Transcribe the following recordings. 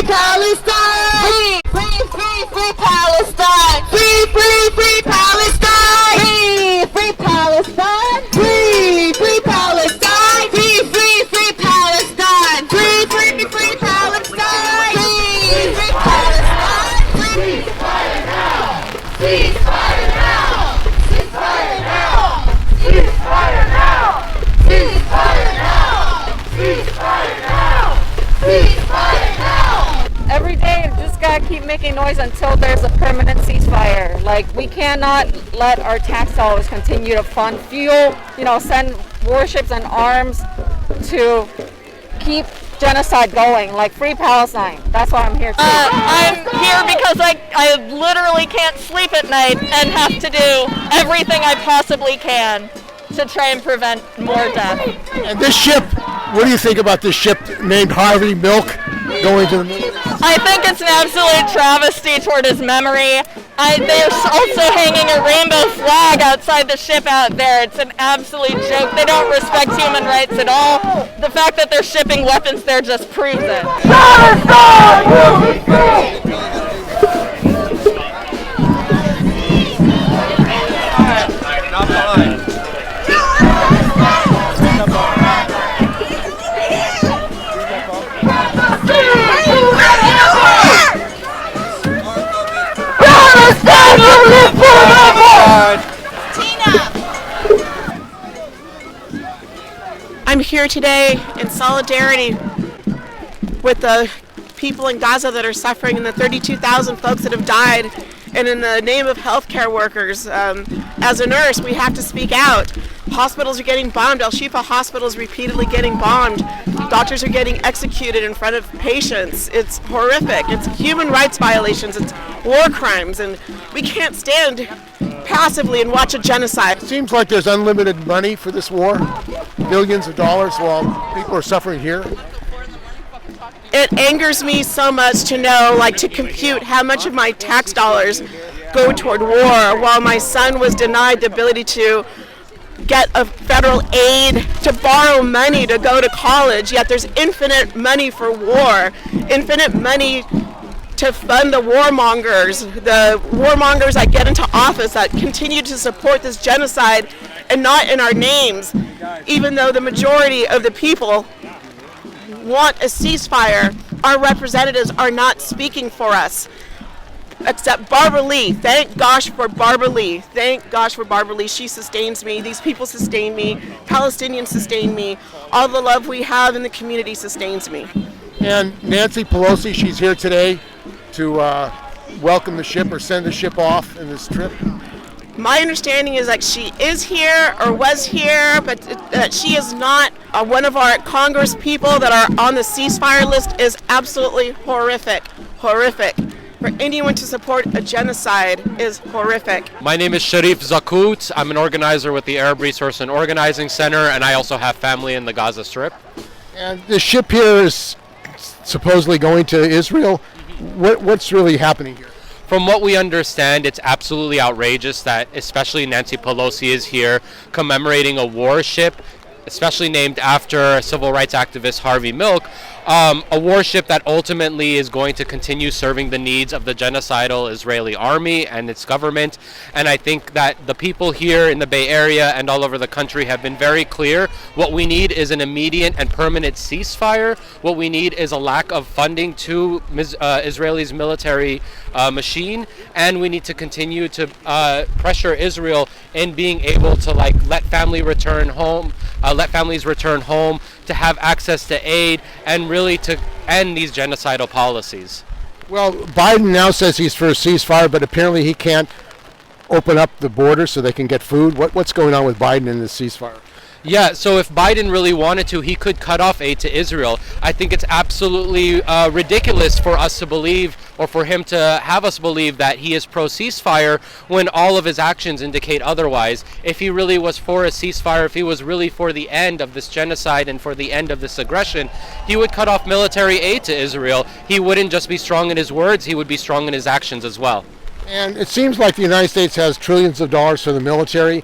Palestine! Free Palestine! Free Palestine! Free Palestine! Free Palestine! Free Palestine! Free Palestine! Free Palestine! Ceasefire now! Ceasefire now! Ceasefire now! Ceasefire now! Ceasefire now! Ceasefire now! Ceasefire now! Every day, just gotta keep making noise until there's a permanent ceasefire. Like, we cannot let our tax dollars continue to fund fuel, send warships and arms to keep genocide going. Like, free Palestine. That's why I'm here too. I'm here because I literally can't sleep at night and have to do everything I possibly can to try and prevent more death. And this ship, what do you think about this ship named Harvey Milk going to the moon? I think it's an absolute travesty toward his memory. They're also hanging a rainbow flag outside the ship out there. It's an absolute joke. They don't respect human rights at all. The fact that they're shipping weapons there just proves it. Palestine will be free! I'm here today in solidarity with the people in Gaza that are suffering and the 32,000 folks that have died, and in the name of healthcare workers. As a nurse, we have to speak out. Hospitals are getting bombed. Al-Shifa Hospital is repeatedly getting bombed. Doctors are getting executed in front of patients. It's horrific. It's human rights violations. It's war crimes, and we can't stand passively and watch a genocide. It seems like there's unlimited money for this war, billions of dollars, while people are suffering here. It angers me so much to know, to compute how much of my tax dollars go toward war, while my son was denied the ability to get a federal aid to borrow money to go to college, yet there's infinite money for war, infinite money to fund the warmongers that get into office that continue to support this genocide and not in our names, even though the majority of the people want a ceasefire. Our representatives are not speaking for us. Except Barbara Lee. Thank gosh for Barbara Lee. Thank gosh for Barbara Lee. She sustains me. These people sustain me. Palestinians sustain me. All the love we have in the community sustains me. And Nancy Pelosi, she's here today to welcome the ship or send the ship off in this trip. My understanding is that she is here or was here, but that she is not one of our Congress people that are on the ceasefire list is absolutely horrific. Horrific. For anyone to support a genocide is horrific. My name is Sharif Zakut. I'm an organizer with the Arab Resource and Organizing Center, and I also have family in the Gaza Strip. And the ship here is supposedly going to Israel. What's really happening here? From what we understand, it's absolutely outrageous that especially Nancy Pelosi is here commemorating a warship, especially named after civil rights activist Harvey Milk, a warship that ultimately is going to continue serving the needs of the genocidal Israeli army and its government. And I think that the people here in the Bay Area and all over the country have been very clear. What we need is an immediate and permanent ceasefire. What we need is a lack of funding to Israel's military machine, and we need to continue to pressure Israel in being able to let families return home, to have access to aid, and really to end these genocidal policies. Well, Biden now says he's for a ceasefire, but apparently he can't open up the border so they can get food. What's going on with Biden in this ceasefire? Yeah, so if Biden really wanted to, he could cut off aid to Israel. I think it's absolutely ridiculous for us to believe, or for him to have us believe, that he is pro-ceasefire when all of his actions indicate otherwise. If he really was for a ceasefire, if he was really for the end of this genocide and for the end of this aggression, he would cut off military aid to Israel. He wouldn't just be strong in his words, he would be strong in his actions as well. And it seems like the United States has trillions of dollars for the military,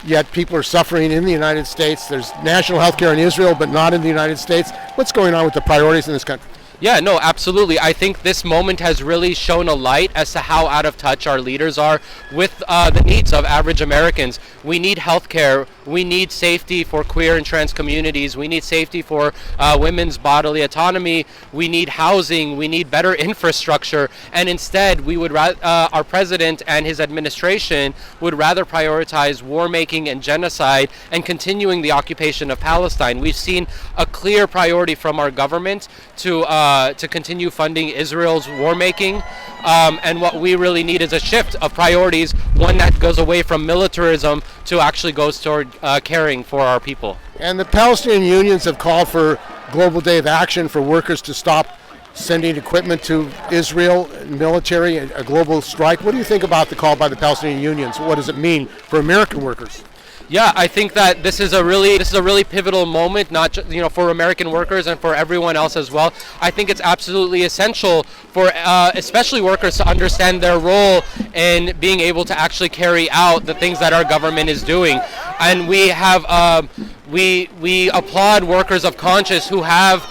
yet people are suffering in the United States. There's national health care in Israel, but not in the United States. What's going on with the priorities in this country? Yeah, no, absolutely. I think this moment has really shown a light as to how out of touch our leaders are with the needs of average Americans. We need healthcare. We need safety for queer and trans communities. We need safety for women's bodily autonomy. We need housing. We need better infrastructure. And instead, we would our president and his administration would rather prioritize war making and genocide and continuing the occupation of Palestine. We've seen a clear priority from our government to continue funding Israel's war making, and what we really need is a shift of priorities, one that goes away from militarism to actually goes toward caring for our people. And the Palestinian unions have called for global day of action for workers to stop sending equipment to Israel, military, a global strike. What do you think about the call by the Palestinian unions? What does it mean for American workers? Yeah, I think that this is a really pivotal moment, not just, for American workers and for everyone else as well. I think it's absolutely essential for especially workers to understand their role in being able to actually carry out the things that our government is doing. And we have we applaud workers of conscience who have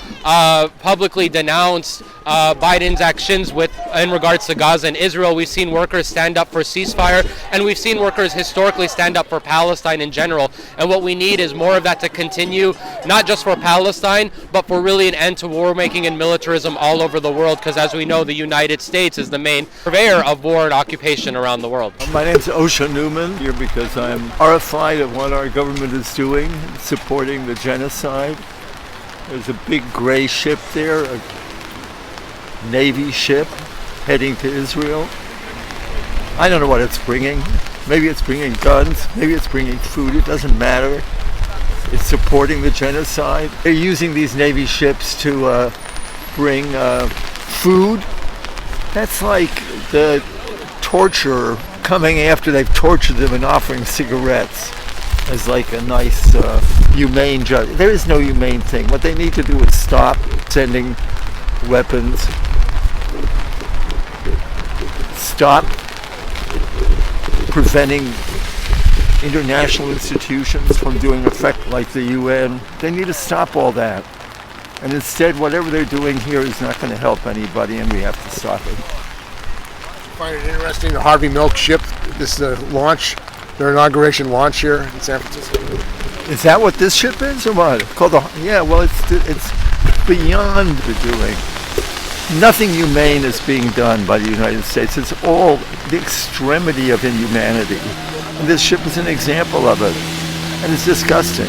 publicly denounced Biden's actions in regards to Gaza and Israel. We've seen workers stand up for ceasefire, and we've seen workers historically stand up for Palestine in general. And what we need is more of that to continue, not just for Palestine, but for really an end to war making and militarism all over the world, because as we know, the United States is the main purveyor of war and occupation around the world. My name's Osha Newman, here because I'm horrified at what our government is doing, supporting the genocide. There's a big gray ship there, a Navy ship heading to Israel. I don't know what it's bringing. Maybe it's bringing guns, maybe it's bringing food, it doesn't matter. It's supporting the genocide. They're using these Navy ships to bring food. That's like the torturer coming after they've tortured them and offering cigarettes as like a nice humane judge. There is no humane thing. What they need to do is stop sending weapons, stop preventing international institutions from doing effect like the UN. They need to stop all that. And instead, whatever they're doing here is not going to help anybody, and we have to stop it. I find it interesting, the Harvey Milk ship, this is the launch, their inauguration launch here in San Francisco. Is that what this ship is, or what? Called it's beyond the doing. Nothing humane is being done by the United States. It's all the extremity of inhumanity. And this ship is an example of it. And it's disgusting.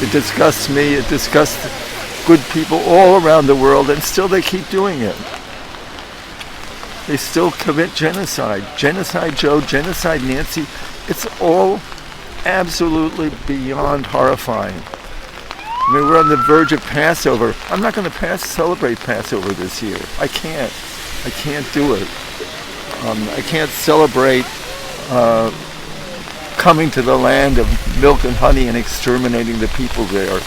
It disgusts me, it disgusts good people all around the world, and still they keep doing it. They still commit genocide. Genocide Joe, genocide Nancy. It's all absolutely beyond horrifying. I mean, we're on the verge of Passover. I'm not going to celebrate Passover this year. I can't do it. I can't celebrate coming to the land of milk and honey and exterminating the people there,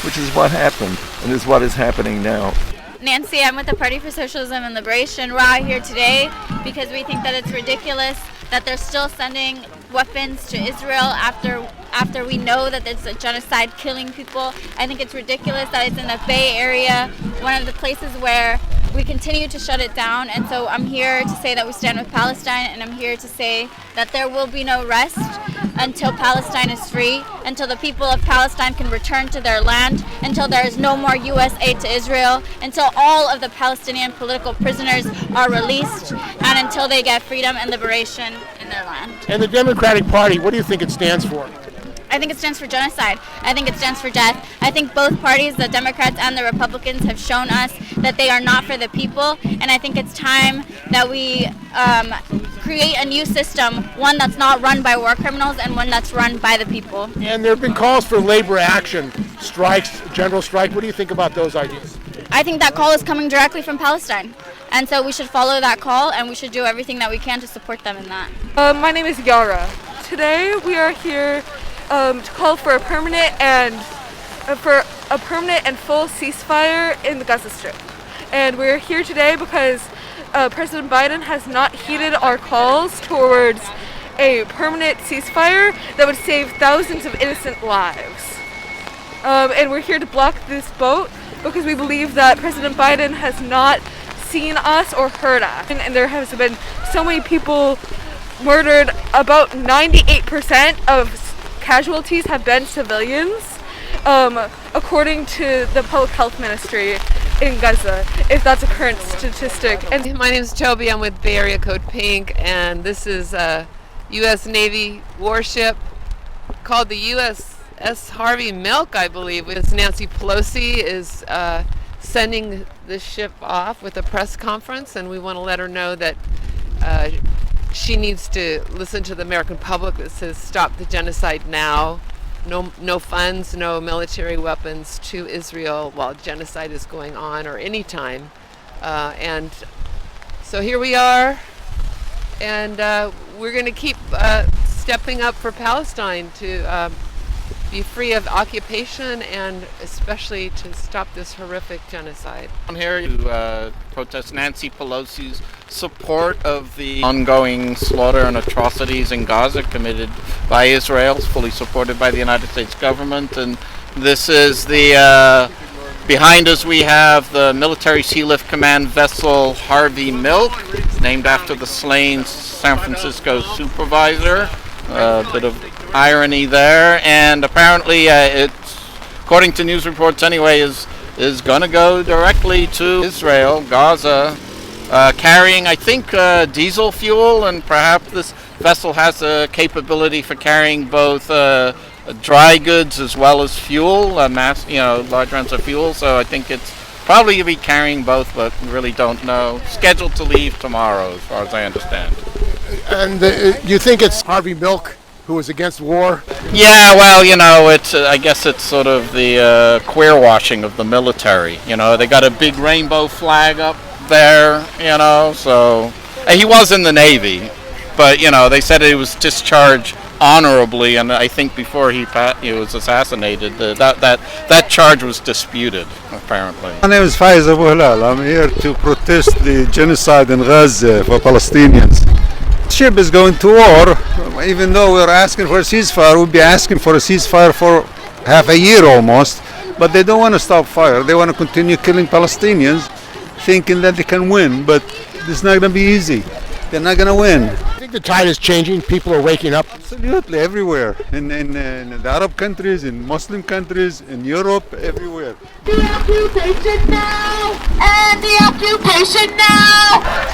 which is what happened and is what is happening now. Nancy, I'm with the Party for Socialism and Liberation. We're out here today because we think that it's ridiculous that they're still sending weapons to Israel after we know that it's a genocide killing people. I think it's ridiculous that it's in the Bay Area, one of the places where we continue to shut it down. And so I'm here to say that we stand with Palestine, and I'm here to say that there will be no rest until Palestine is free, until the people of Palestine can return to their land, until there is no more U.S. aid to Israel, until all of the Palestinian political prisoners are released, and until they get freedom and liberation in their land. And the Democratic Party, what do you think it stands for? I think it stands for genocide. I think it stands for death. I think both parties, the Democrats and the Republicans, have shown us that they are not for the people, and I think it's time that we create a new system, one that's not run by war criminals and one that's run by the people. And there have been calls for labor action, strikes, general strike. What do you think about those ideas? I think that call is coming directly from Palestine, and so we should follow that call, and we should do everything that we can to support them in that. My name is Yara. Today we are here to call for a permanent and full ceasefire in the Gaza Strip. And we're here today because President Biden has not heeded our calls towards a permanent ceasefire that would save thousands of innocent lives. And we're here to block this boat because we believe that President Biden has not seen us or heard us. And there has been so many people murdered. About 98% of casualties have been civilians, according to the Public Health Ministry in Gaza, if that's a current statistic. And my name is Toby. I'm with Bay Area Code Pink, and this is a US Navy warship called the USS Harvey Milk, I believe. Nancy Pelosi is sending this ship off with a press conference, and we want to let her know that she needs to listen to the American public that says stop the genocide now. No funds, no military weapons to Israel while genocide is going on or any time. And so here we are, and we're going to keep stepping up for Palestine to be free of occupation and especially to stop this horrific genocide. I'm here to protest Nancy Pelosi's support of the ongoing slaughter and atrocities in Gaza committed by Israel. It's fully supported by the United States government, and this is the behind us we have the military sea lift command vessel Harvey Milk, named after the slain San Francisco supervisor. A bit of irony there, and apparently it's, according to news reports anyway, is going to go directly to Israel, Gaza, carrying, I think, diesel fuel, and perhaps this vessel has a capability for carrying both dry goods as well as fuel, large amounts of fuel. So I think it's probably going to be carrying both, but we really don't know. Scheduled to leave tomorrow, as far as I understand. And you think it's Harvey Milk who was against war? Yeah, well, it's I guess it's sort of the queer washing of the military. They got a big rainbow flag up there, so he was in the Navy, but they said he was discharged honorably, and I think before he was assassinated, that charge was disputed, apparently. My name is Faiz Abu Hilal. I'm here to protest the genocide in Gaza for Palestinians. The ship is going to war. Even though we're asking for a ceasefire, we'll be asking for a ceasefire for half a year almost, but they don't want to stop fire. They want to continue killing Palestinians, thinking that they can win, but it's not going to be easy. They're not going to win. I think the tide is changing. People are waking up. Absolutely, everywhere. In the Arab countries, in Muslim countries, in Europe, everywhere. The occupation now! And the occupation now!